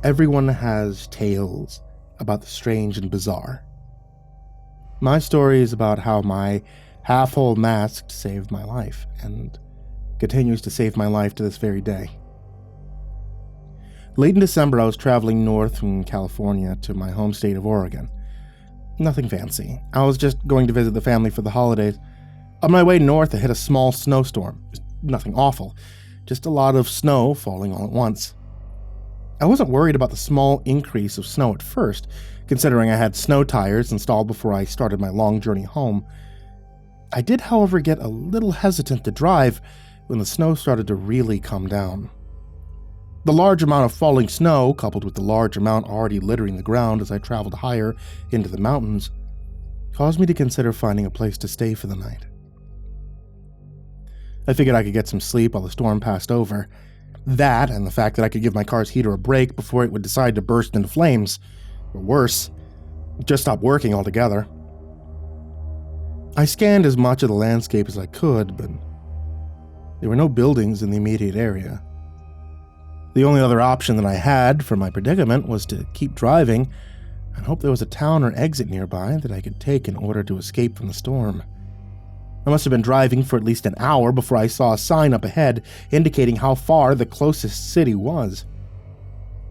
Everyone has tales about the strange and bizarre. My story is about how my half-whole mask saved my life, and continues to save my life to this very day. Late in December, I was traveling north from California to my home state of Oregon. Nothing fancy. I was just going to visit the family for the holidays. On my way north, I hit a small snowstorm. Nothing awful, just a lot of snow falling all at once. I wasn't worried about the small increase of snow at first, considering I had snow tires installed before I started my long journey home. I did, however, get a little hesitant to drive when the snow started to really come down. The large amount of falling snow, coupled with the large amount already littering the ground as I traveled higher into the mountains, caused me to consider finding a place to stay for the night. I figured I could get some sleep while the storm passed over. That, and the fact that I could give my car's heater a break before it would decide to burst into flames, or worse, just stop working altogether. I scanned as much of the landscape as I could, but there were no buildings in the immediate area. The only other option that I had for my predicament was to keep driving and hope there was a town or exit nearby that I could take in order to escape from the storm. I must have been driving for at least an hour before I saw a sign up ahead indicating how far the closest city was.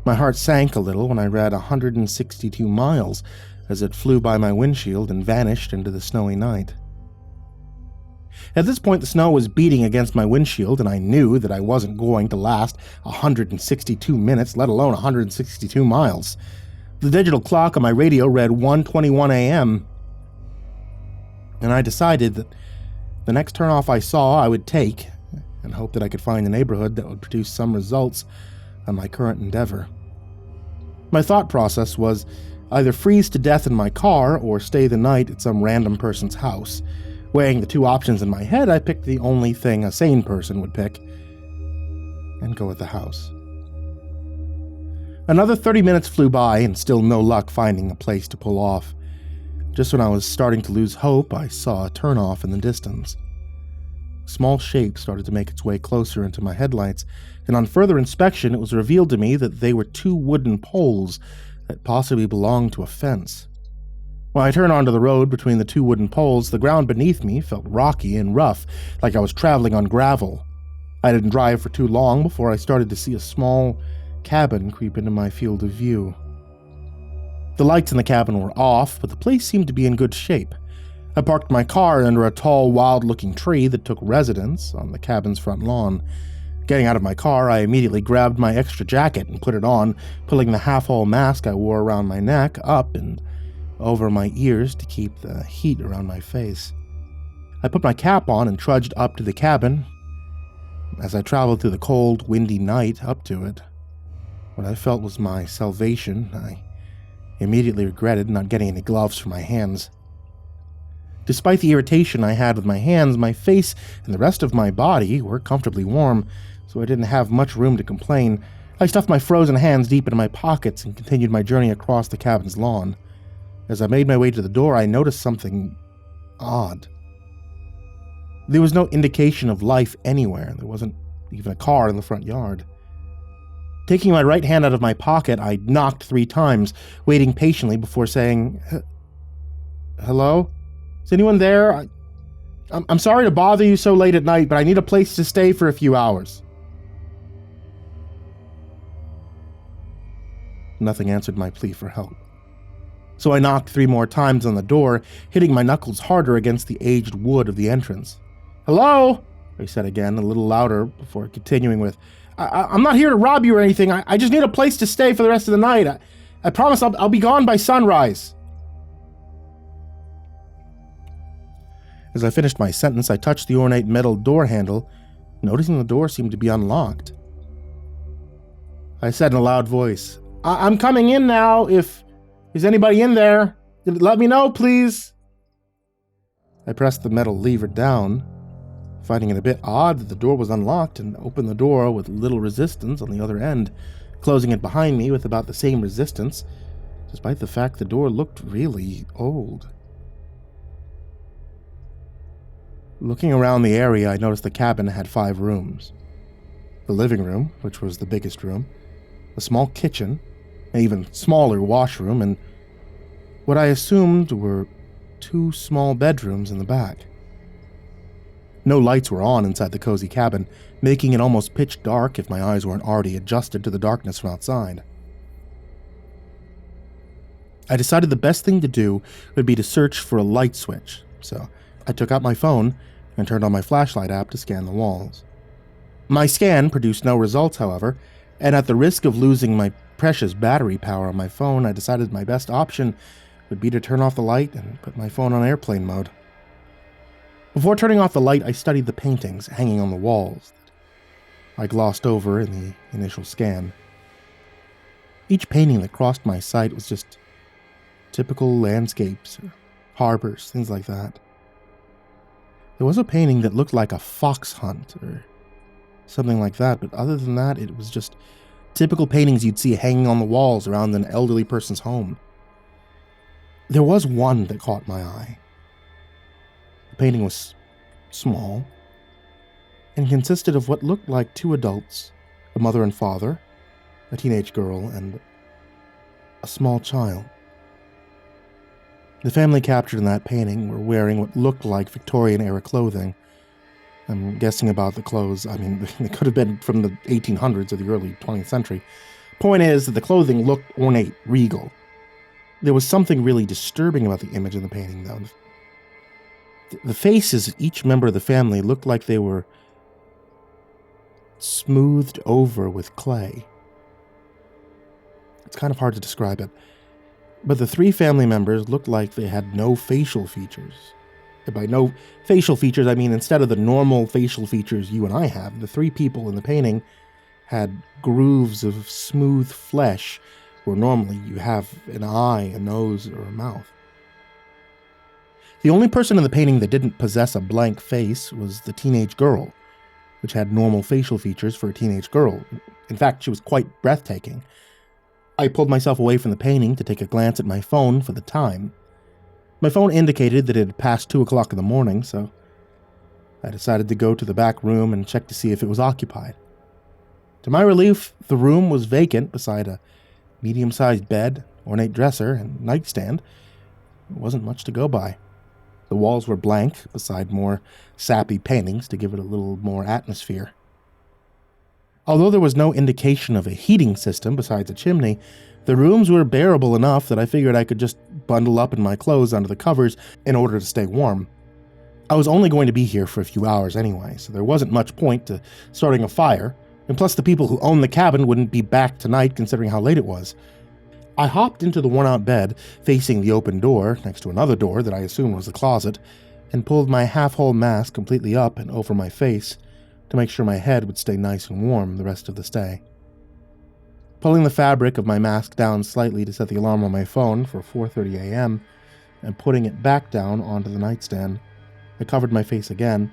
My heart sank a little when I read 162 miles as it flew by my windshield and vanished into the snowy night. At this point, the snow was beating against my windshield, and I knew that I wasn't going to last 162 minutes, let alone 162 miles. The digital clock on my radio read 1:21 a.m., and I decided that the next turnoff I saw I would take, and hope that I could find a neighborhood that would produce some results on my current endeavor. My thought process was either freeze to death in my car or stay the night at some random person's house. Weighing the two options in my head, I picked the only thing a sane person would pick, and go with the house. Another 30 minutes flew by, and still no luck finding a place to pull off. Just when I was starting to lose hope, I saw a turnoff in the distance. A small shape started to make its way closer into my headlights, and on further inspection it was revealed to me that they were two wooden poles that possibly belonged to a fence. When I turned onto the road between the two wooden poles, the ground beneath me felt rocky and rough, like I was traveling on gravel. I didn't drive for too long before I started to see a small cabin creep into my field of view. The lights in the cabin were off, but the place seemed to be in good shape. I parked my car under a tall, wild-looking tree that took residence on the cabin's front lawn. Getting out of my car, I immediately grabbed my extra jacket and put it on, pulling the half-whole mask I wore around my neck up and over my ears to keep the heat around my face. I put my cap on and trudged up to the cabin. As I traveled through the cold, windy night up to it, what I felt was my salvation. I immediately regretted not getting any gloves for my hands. Despite the irritation I had with my hands, my face and the rest of my body were comfortably warm, so I didn't have much room to complain. I stuffed my frozen hands deep into my pockets and continued my journey across the cabin's lawn. As I made my way to the door, I noticed something odd. There was no indication of life anywhere. There wasn't even a car in the front yard. Taking my right hand out of my pocket, I knocked 3 times, waiting patiently before saying, "Hello? Is anyone there? I'm sorry to bother you so late at night, but I need a place to stay for a few hours." Nothing answered my plea for help. So I knocked 3 more times on the door, hitting my knuckles harder against the aged wood of the entrance. "Hello?" I said again, a little louder, before continuing with, I'm not here to rob you or anything. I just need a place to stay for the rest of the night. I promise I'll be gone by sunrise." As I finished my sentence, I touched the ornate metal door handle, noticing the door seemed to be unlocked. I said in a loud voice, I'm coming in now. If there's anybody in there, let me know, please." I pressed the metal lever down, finding it a bit odd that the door was unlocked, and opened the door with little resistance on the other end, closing it behind me with about the same resistance, despite the fact the door looked really old. Looking around the area, I noticed the cabin had 5 rooms. The living room, which was the biggest room, a small kitchen, an even smaller washroom, and what I assumed were 2 small bedrooms in the back. No lights were on inside the cozy cabin, making it almost pitch dark if my eyes weren't already adjusted to the darkness from outside. I decided the best thing to do would be to search for a light switch, so I took out my phone and turned on my flashlight app to scan the walls. My scan produced no results, however, and at the risk of losing my precious battery power on my phone, I decided my best option would be to turn off the light and put my phone on airplane mode. Before turning off the light, I studied the paintings hanging on the walls that I glossed over in the initial scan. Each painting that crossed my sight was just typical landscapes or harbors, things like that. There was a painting that looked like a fox hunt or something like that, but other than that, it was just typical paintings you'd see hanging on the walls around an elderly person's home. There was one that caught my eye. The painting was small and consisted of what looked like 2 adults, a mother and father, a teenage girl, and a small child. The family captured in that painting were wearing what looked like Victorian-era clothing. I'm guessing about the clothes. I mean, they could have been from the 1800s or the early 20th century. Point is that the clothing looked ornate, regal. There was something really disturbing about the image in the painting, though. The faces of each member of the family looked like they were smoothed over with clay. It's kind of hard to describe it. But the 3 family members looked like they had no facial features. And by no facial features, I mean instead of the normal facial features you and I have, the 3 people in the painting had grooves of smooth flesh where normally you have an eye, a nose, or a mouth. The only person in the painting that didn't possess a blank face was the teenage girl, which had normal facial features for a teenage girl. In fact, she was quite breathtaking. I pulled myself away from the painting to take a glance at my phone for the time. My phone indicated that it had passed 2 o'clock in the morning, so I decided to go to the back room and check to see if it was occupied. To my relief, the room was vacant beside a medium-sized bed, ornate dresser, and nightstand. There wasn't much to go by. The walls were blank, beside more sappy paintings to give it a little more atmosphere. Although there was no indication of a heating system besides a chimney, the rooms were bearable enough that I figured I could just bundle up in my clothes under the covers in order to stay warm. I was only going to be here for a few hours anyway, so there wasn't much point to starting a fire, and plus the people who owned the cabin wouldn't be back tonight considering how late it was. I hopped into the worn-out bed, facing the open door, next to another door that I assumed was the closet, and pulled my half-whole mask completely up and over my face to make sure my head would stay nice and warm the rest of the stay. Pulling the fabric of my mask down slightly to set the alarm on my phone for 4:30 a.m., and putting it back down onto the nightstand, I covered my face again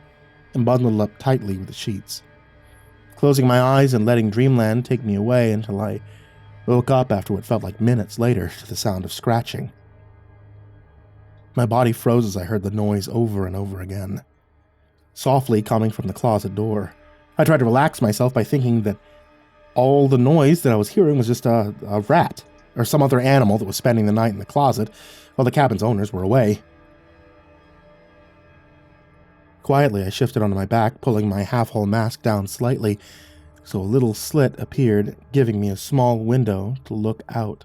and bundled up tightly with the sheets, closing my eyes and letting dreamland take me away until I woke up after what felt like minutes later to the sound of scratching. My body froze as I heard the noise over and over again, softly coming from the closet door. I tried to relax myself by thinking that all the noise that I was hearing was just a rat or some other animal that was spending the night in the closet while the cabin's owners were away. Quietly, I shifted onto my back, pulling my half-whole mask down slightly, so a little slit appeared, giving me a small window to look out.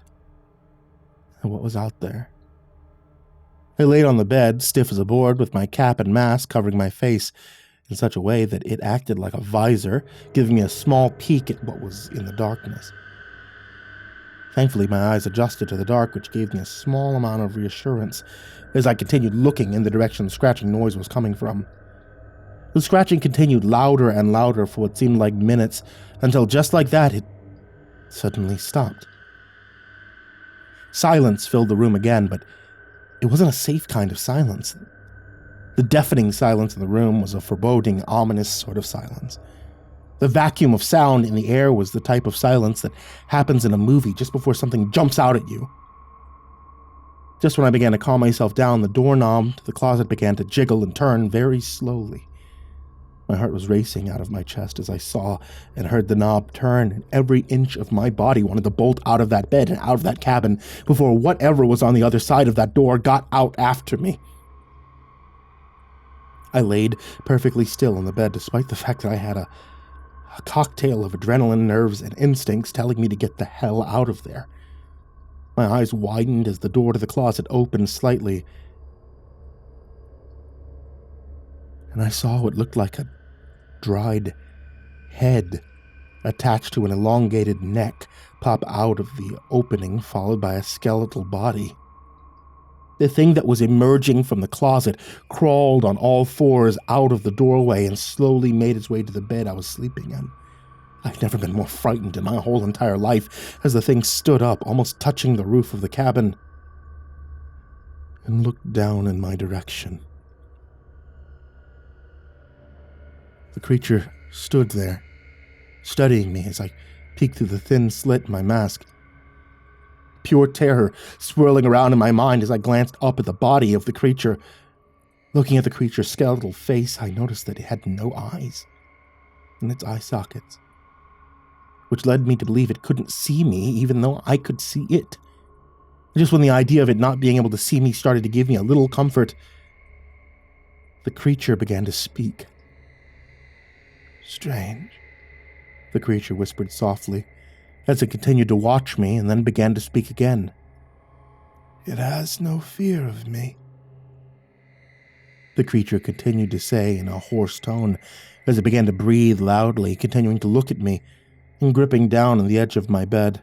And what was out there? I laid on the bed, stiff as a board, with my cap and mask covering my face in such a way that it acted like a visor, giving me a small peek at what was in the darkness. Thankfully, my eyes adjusted to the dark, which gave me a small amount of reassurance as I continued looking in the direction the scratching noise was coming from. The scratching continued louder and louder for what seemed like minutes, until just like that, it suddenly stopped. Silence filled the room again, but it wasn't a safe kind of silence. The deafening silence in the room was a foreboding, ominous sort of silence. The vacuum of sound in the air was the type of silence that happens in a movie just before something jumps out at you. Just when I began to calm myself down, the doorknob to the closet began to jiggle and turn very slowly. My heart was racing out of my chest as I saw and heard the knob turn, and every inch of my body wanted to bolt out of that bed and out of that cabin before whatever was on the other side of that door got out after me. I laid perfectly still in the bed despite the fact that I had a cocktail of adrenaline, nerves, and instincts telling me to get the hell out of there. My eyes widened as the door to the closet opened slightly, and I saw what looked like a dried head attached to an elongated neck pop out of the opening, followed by a skeletal body. The thing that was emerging from the closet crawled on all fours out of the doorway and slowly made its way to the bed I was sleeping in. I've never been more frightened in my whole entire life as the thing stood up, almost touching the roof of the cabin, and looked down in my direction. The creature stood there, studying me as I peeked through the thin slit in my mask. Pure terror swirling around in my mind as I glanced up at the body of the creature. Looking at the creature's skeletal face, I noticed that it had no eyes in its eye sockets, which led me to believe it couldn't see me even though I could see it. Just when the idea of it not being able to see me started to give me a little comfort, the creature began to speak. "Strange," the creature whispered softly, as it continued to watch me and then began to speak again. "It has no fear of me," the creature continued to say in a hoarse tone as it began to breathe loudly, continuing to look at me and gripping down on the edge of my bed.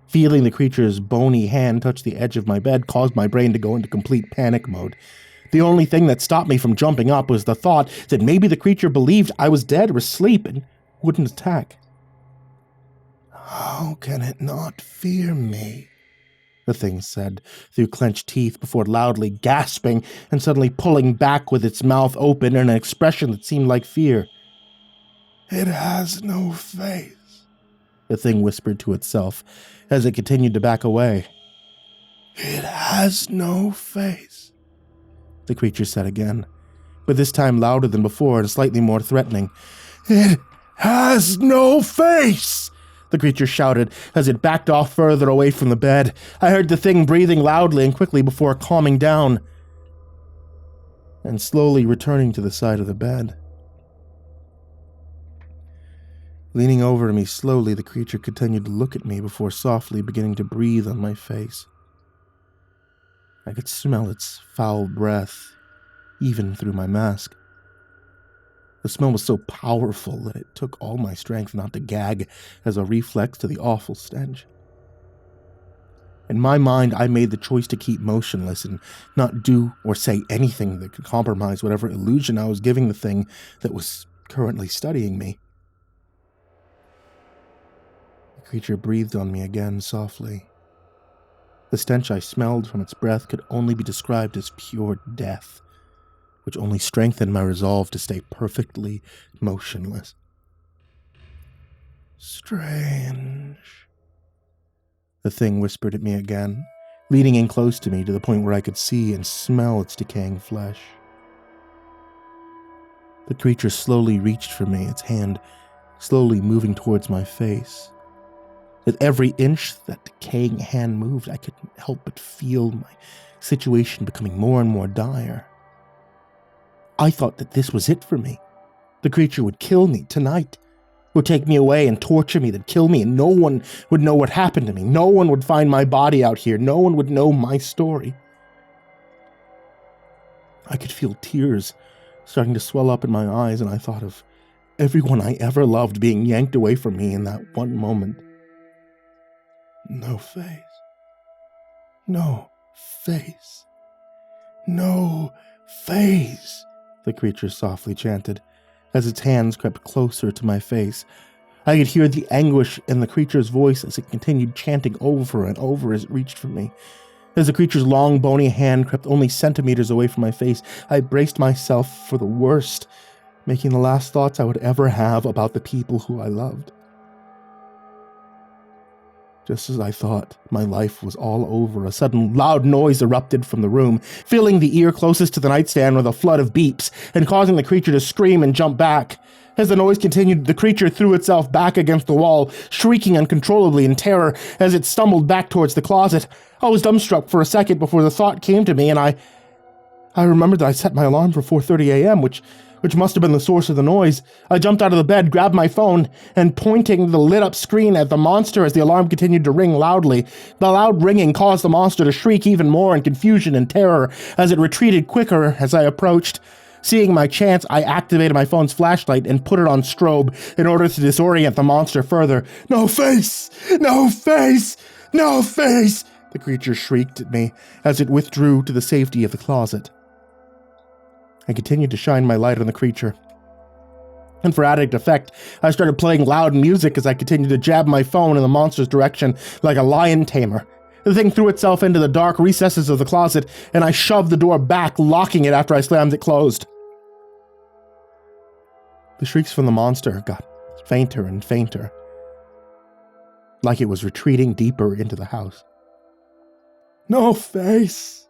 Feeling the creature's bony hand touch the edge of my bed caused my brain to go into complete panic mode. The only thing that stopped me from jumping up was the thought that maybe the creature believed I was dead or asleep and wouldn't attack. "How can it not fear me?" the thing said through clenched teeth before loudly gasping and suddenly pulling back with its mouth open in an expression that seemed like fear. "It has no face," the thing whispered to itself as it continued to back away. "It has no face," the creature said again, but this time louder than before and slightly more threatening. "It has no face!" the creature shouted as it backed off further away from the bed. I heard the thing breathing loudly and quickly before calming down and slowly returning to the side of the bed. Leaning over to me slowly, the creature continued to look at me before softly beginning to breathe on my face. I could smell its foul breath, even through my mask. The smell was so powerful that it took all my strength not to gag as a reflex to the awful stench. In my mind, I made the choice to keep motionless and not do or say anything that could compromise whatever illusion I was giving the thing that was currently studying me. The creature breathed on me again softly. The stench I smelled from its breath could only be described as pure death, which only strengthened my resolve to stay perfectly motionless. "Strange," the thing whispered at me again, leaning in close to me to the point where I could see and smell its decaying flesh. The creature slowly reached for me, its hand slowly moving towards my face. With every inch that decaying hand moved, I couldn't help but feel my situation becoming more and more dire. I thought that this was it for me. The creature would kill me tonight, would take me away and torture me, then kill me, and no one would know what happened to me. No one would find my body out here. No one would know my story. I could feel tears starting to swell up in my eyes, and I thought of everyone I ever loved being yanked away from me in that one moment. "No face. No face. No face," the creature softly chanted, as its hands crept closer to my face. I could hear the anguish in the creature's voice as it continued chanting over and over as it reached for me. As the creature's long, bony hand crept only centimeters away from my face, I braced myself for the worst, making the last thoughts I would ever have about the people who I loved. Just as I thought my life was all over, a sudden loud noise erupted from the room, filling the ear closest to the nightstand with a flood of beeps and causing the creature to scream and jump back. As the noise continued, the creature threw itself back against the wall, shrieking uncontrollably in terror as it stumbled back towards the closet. I was dumbstruck for a second before the thought came to me, and I remembered that I set my alarm for 4:30 a.m., which must have been the source of the noise. I jumped out of the bed, grabbed my phone, and pointing the lit-up screen at the monster as the alarm continued to ring loudly. The loud ringing caused the monster to shriek even more in confusion and terror as it retreated quicker as I approached. Seeing my chance, I activated my phone's flashlight and put it on strobe in order to disorient the monster further. "No face! No face! No face!" the creature shrieked at me as it withdrew to the safety of the closet. I continued to shine my light on the creature. And for added effect, I started playing loud music as I continued to jab my phone in the monster's direction like a lion tamer. The thing threw itself into the dark recesses of the closet, and I shoved the door back, locking it after I slammed it closed. The shrieks from the monster got fainter and fainter, like it was retreating deeper into the house. "No face!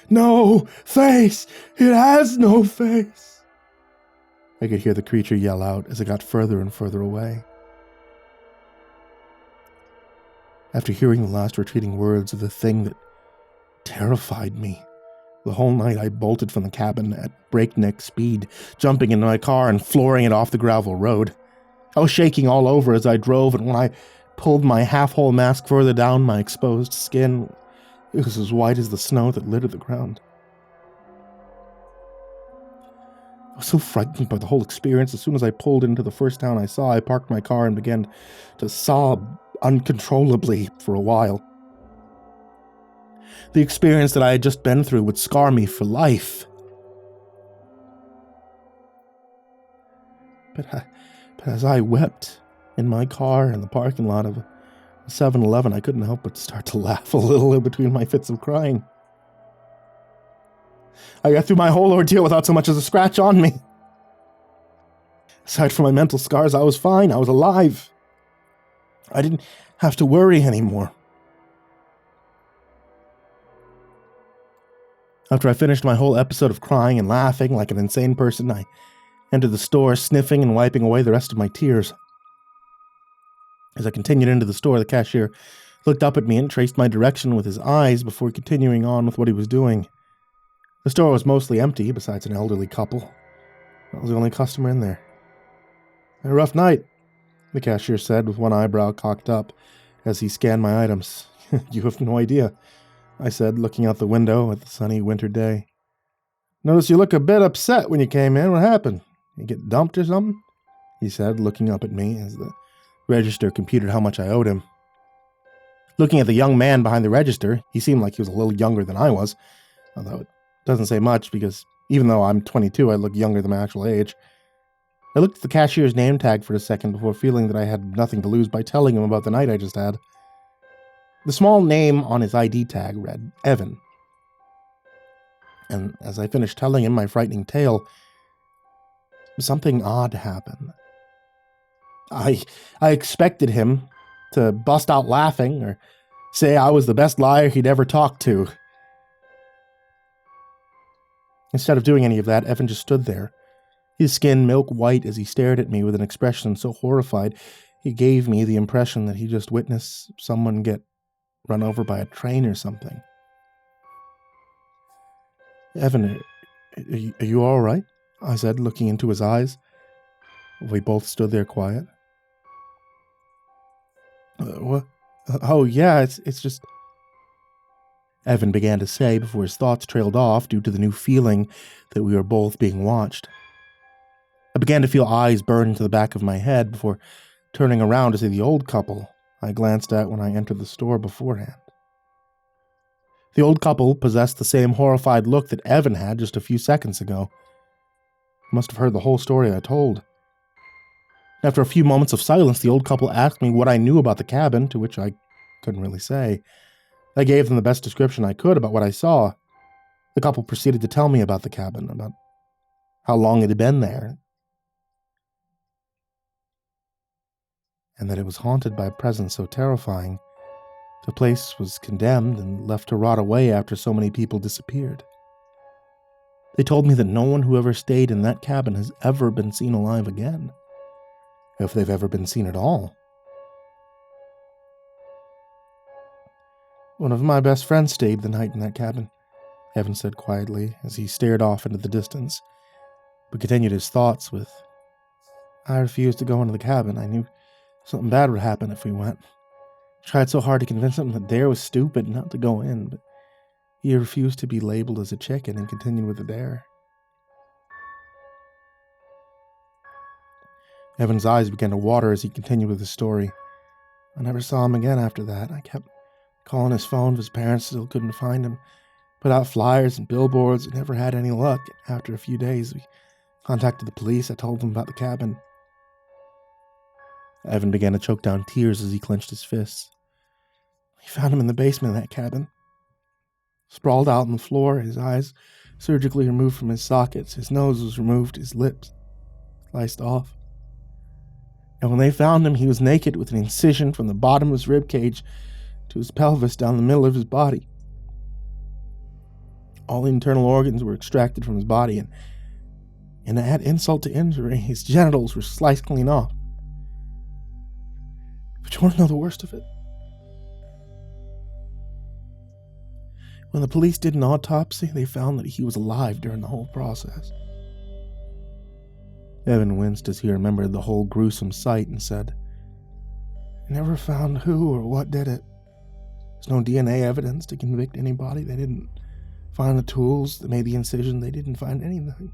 No face! It has no face!" I could hear the creature yell out as it got further and further away. After hearing the last retreating words of the thing that terrified me, the whole night I bolted from the cabin at breakneck speed, jumping into my car and flooring it off the gravel road. I was shaking all over as I drove, and when I pulled my half-whole mask further down my exposed skin, it was as white as the snow that littered the ground. I was so frightened by the whole experience. As soon as I pulled into the first town I saw, I parked my car and began to sob uncontrollably for a while. The experience that I had just been through would scar me for life. But as I wept in my car in the parking lot of 7-Eleven, I couldn't help but start to laugh a little in between my fits of crying. I got through my whole ordeal without so much as a scratch on me. Aside from my mental scars, I was fine. I was alive. I didn't have to worry anymore. After I finished my whole episode of crying and laughing like an insane person, I entered the store, sniffing and wiping away the rest of my tears. As I continued into the store, the cashier looked up at me and traced my direction with his eyes before continuing on with what he was doing. The store was mostly empty, besides an elderly couple. I was the only customer in there. "A rough night," the cashier said with one eyebrow cocked up as he scanned my items. "You have no idea," I said, looking out the window at the sunny winter day. "Notice you look a bit upset when you came in. What happened? You get dumped or something?" he said, looking up at me as the register computed how much I owed him. Looking at the young man behind the register, he seemed like he was a little younger than I was, although it doesn't say much because even though I'm 22, I look younger than my actual age. I looked at the cashier's name tag for a second before feeling that I had nothing to lose by telling him about the night I just had. The small name on his ID tag read Evan. And as I finished telling him my frightening tale, something odd happened. I expected him to bust out laughing or say I was the best liar he'd ever talked to. Instead of doing any of that, Evan just stood there, his skin milk white as he stared at me with an expression so horrified he gave me the impression that he just witnessed someone get run over by a train or something. "Evan, are you all right?" I said, looking into his eyes. We both stood there quiet. What? Oh, yeah, it's just... Evan began to say before his thoughts trailed off due to the new feeling that we were both being watched. I began to feel eyes burn into the back of my head before turning around to see the old couple I glanced at when I entered the store beforehand. The old couple possessed the same horrified look that Evan had just a few seconds ago. I must have heard the whole story I told. After a few moments of silence, the old couple asked me what I knew about the cabin, to which I couldn't really say. I gave them the best description I could about what I saw. The couple proceeded to tell me about the cabin, about how long it had been there. and that it was haunted by a presence so terrifying, the place was condemned and left to rot away after so many people disappeared. They told me that no one who ever stayed in that cabin has ever been seen alive again, if they've ever been seen at all. One of my best friends stayed the night in that cabin, Evan said quietly as he stared off into the distance, but continued his thoughts with, I refused to go into the cabin. I knew something bad would happen if we went. I tried so hard to convince him that Dare was stupid not to go in, but he refused to be labeled as a chicken and continued with the dare. Evan's eyes began to water as he continued with his story. I never saw him again after that. I kept calling his phone, but his parents still couldn't find him. Put out flyers and billboards and never had any luck. After a few days, we contacted the police. I told them about the cabin. Evan began to choke down tears as he clenched his fists. We found him in the basement of that cabin, sprawled out on the floor, his eyes surgically removed from his sockets, his nose was removed, his lips sliced off. And when they found him, he was naked with an incision from the bottom of his ribcage to his pelvis down the middle of his body. All the internal organs were extracted from his body, and to add insult to injury, his genitals were sliced clean off. But you want to know the worst of it? When the police did an autopsy, they found that he was alive during the whole process. Evan winced as he remembered the whole gruesome sight and said, I never found who or what did it. There's no DNA evidence to convict anybody. They didn't find the tools that made the incision. They didn't find anything.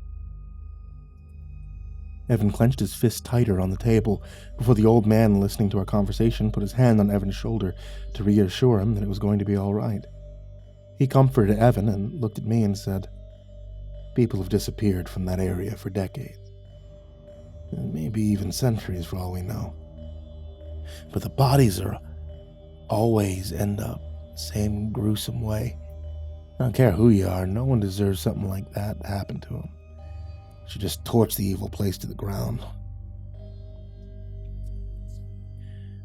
Evan clenched his fist tighter on the table before the old man, listening to our conversation, put his hand on Evan's shoulder to reassure him that it was going to be all right. He comforted Evan and looked at me and said, People have disappeared from that area for decades. And maybe even centuries for all we know. But the bodies are always end up the same gruesome way. I don't care who you are, no one deserves something like that to happen to him. Should just torch the evil place to the ground.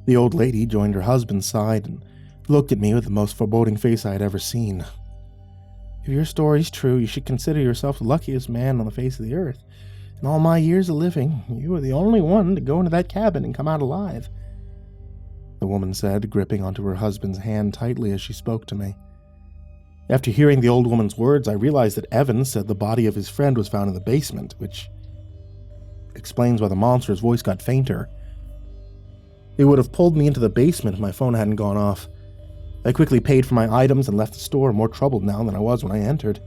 The old lady joined her husband's side and looked at me with the most foreboding face I had ever seen. If your story's true, you should consider yourself the luckiest man on the face of the earth. In all my years of living, you were the only one to go into that cabin and come out alive, the woman said, gripping onto her husband's hand tightly as she spoke to me. After hearing the old woman's words, I realized that Evan said the body of his friend was found in the basement, which explains why the monster's voice got fainter. It would have pulled me into the basement if my phone hadn't gone off. I quickly paid for my items and left the store, more troubled now than I was when I entered.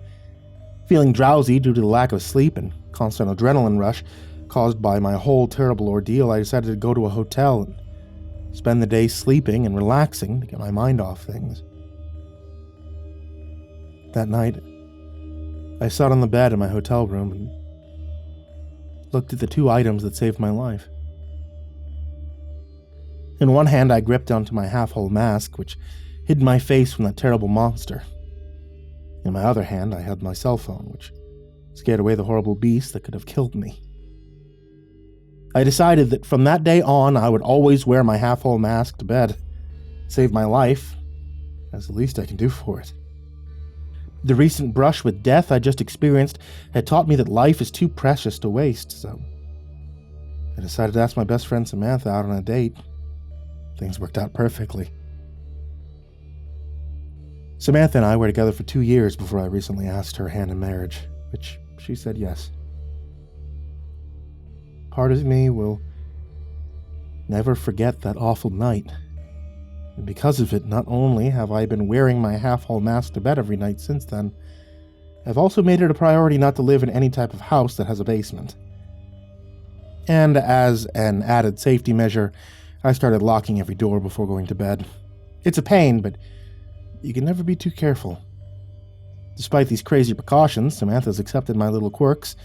Feeling drowsy due to the lack of sleep and constant adrenaline rush caused by my whole terrible ordeal, I decided to go to a hotel and spend the day sleeping and relaxing to get my mind off things. That night, I sat on the bed in my hotel room and looked at the two items that saved my life. In one hand, I gripped onto my half-whole mask, which hid my face from that terrible monster. In my other hand, I held my cell phone, which scared away the horrible beast that could have killed me. I decided that from that day on, I would always wear my half-whole mask to bed. Save my life. That's the least I can do for it. The recent brush with death I just experienced had taught me that life is too precious to waste, so I decided to ask my best friend Samantha out on a date. Things worked out perfectly. Samantha and I were together for 2 years before I recently asked her hand in marriage, which she said yes. Part of me will never forget that awful night. And because of it, not only have I been wearing my half-whole mask to bed every night since then, I've also made it a priority not to live in any type of house that has a basement. And as an added safety measure, I started locking every door before going to bed. It's a pain, but you can never be too careful. Despite these crazy precautions, Samantha's accepted my little quirks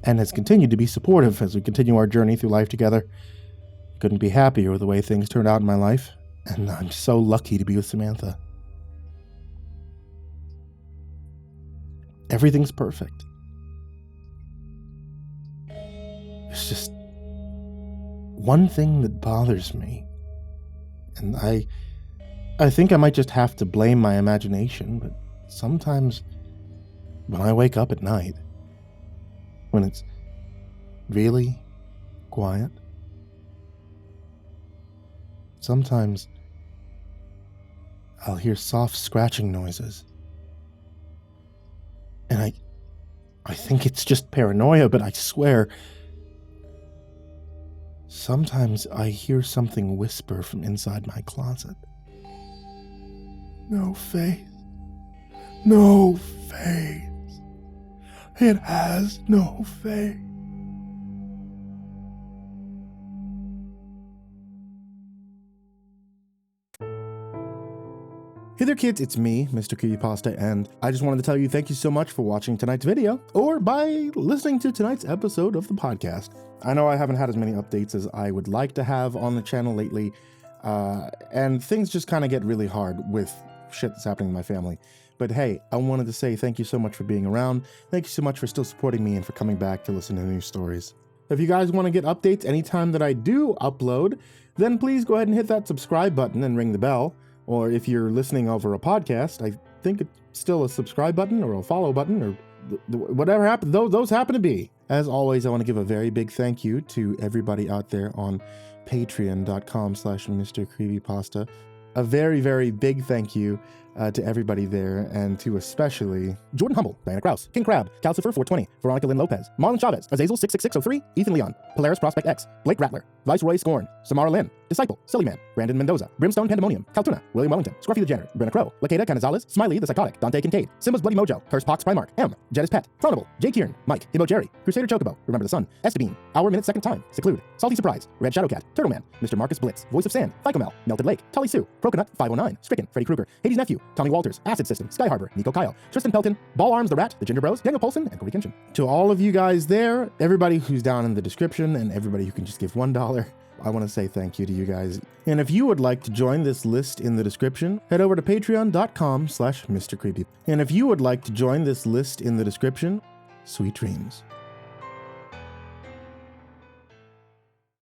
and has continued to be supportive as we continue our journey through life together. Couldn't be happier with the way things turned out in my life, and I'm so lucky to be with Samantha. Everything's perfect. There's just one thing that bothers me And I think I might just have to blame my imagination, but sometimes when I wake up at night, when it's really quiet, sometimes I'll hear soft scratching noises. And I think it's just paranoia, but I swear, sometimes I hear something whisper from inside my closet. No face. No face. It has no face. Hey there kids, it's me, MrCreepyPasta, and I just wanted to tell you thank you so much for watching tonight's video, or by listening to tonight's episode of the podcast. I know I haven't had as many updates as I would like to have on the channel lately, and things just kind of get really hard with shit that's happening in my family. But hey, I wanted to say thank you so much for being around, thank you so much for still supporting me and for coming back to listen to new stories. If you guys want to get updates anytime that I do upload, then please go ahead and hit that subscribe button and ring the bell. Or if you're listening over a podcast, I think it's still a subscribe button or a follow button or whatever happen. Those happen to be. As always, I want to give a very big thank you to everybody out there on patreon.com/MrCreepyPasta. A very, very big thank you to everybody there, and to especially Jordan Humble, Diana Kraus, King Crab, Calcifer420, Veronica Lynn Lopez, Marlon Chavez, Azazel66603, Ethan Leon, Polaris Prospect X, Blake Rattler, Viceroy Scorn, Samara Lynn, Disciple, SullyMan, Brandon Mendoza, BrimstonePandemonium, Caltuna, William Wellington, Scruffy the Janitor, Brenna Crow, LaQueda, Canizales, Smiley the Psychotic, Dante Kinkade, SimbasBloodyMojo, CursepoxPrimarch, M, Jettis Pet, Clonable, J Kearns, Mike, himbojerry, CrusaderChocobo, Remember the Sun, Estebean, Hour Minute Second Time, Seclude, Salty Surprise, Red Shadowcat, Turtleman, Mr. Marcus Blitz, Voice of Sand, Phycomel, Melted Lake, Tully Sue, Croconut 509, Stricken, Freddy Krueger, Hades Nephew, Tommy Walters, Acid System, Sky Harbor, Nico Kyle, Tristan Pelton, Ball Arms the Rat, The Ginger Bros, Daniel Polson, and Corey Kinshin. To all of you guys there, everybody who's down in the description, and everybody who can just give $1, I want to say thank you to you guys. And if you would like to join this list in the description, head over to patreon.com/MrCreepy. And if you would like to join this list in the description, sweet dreams.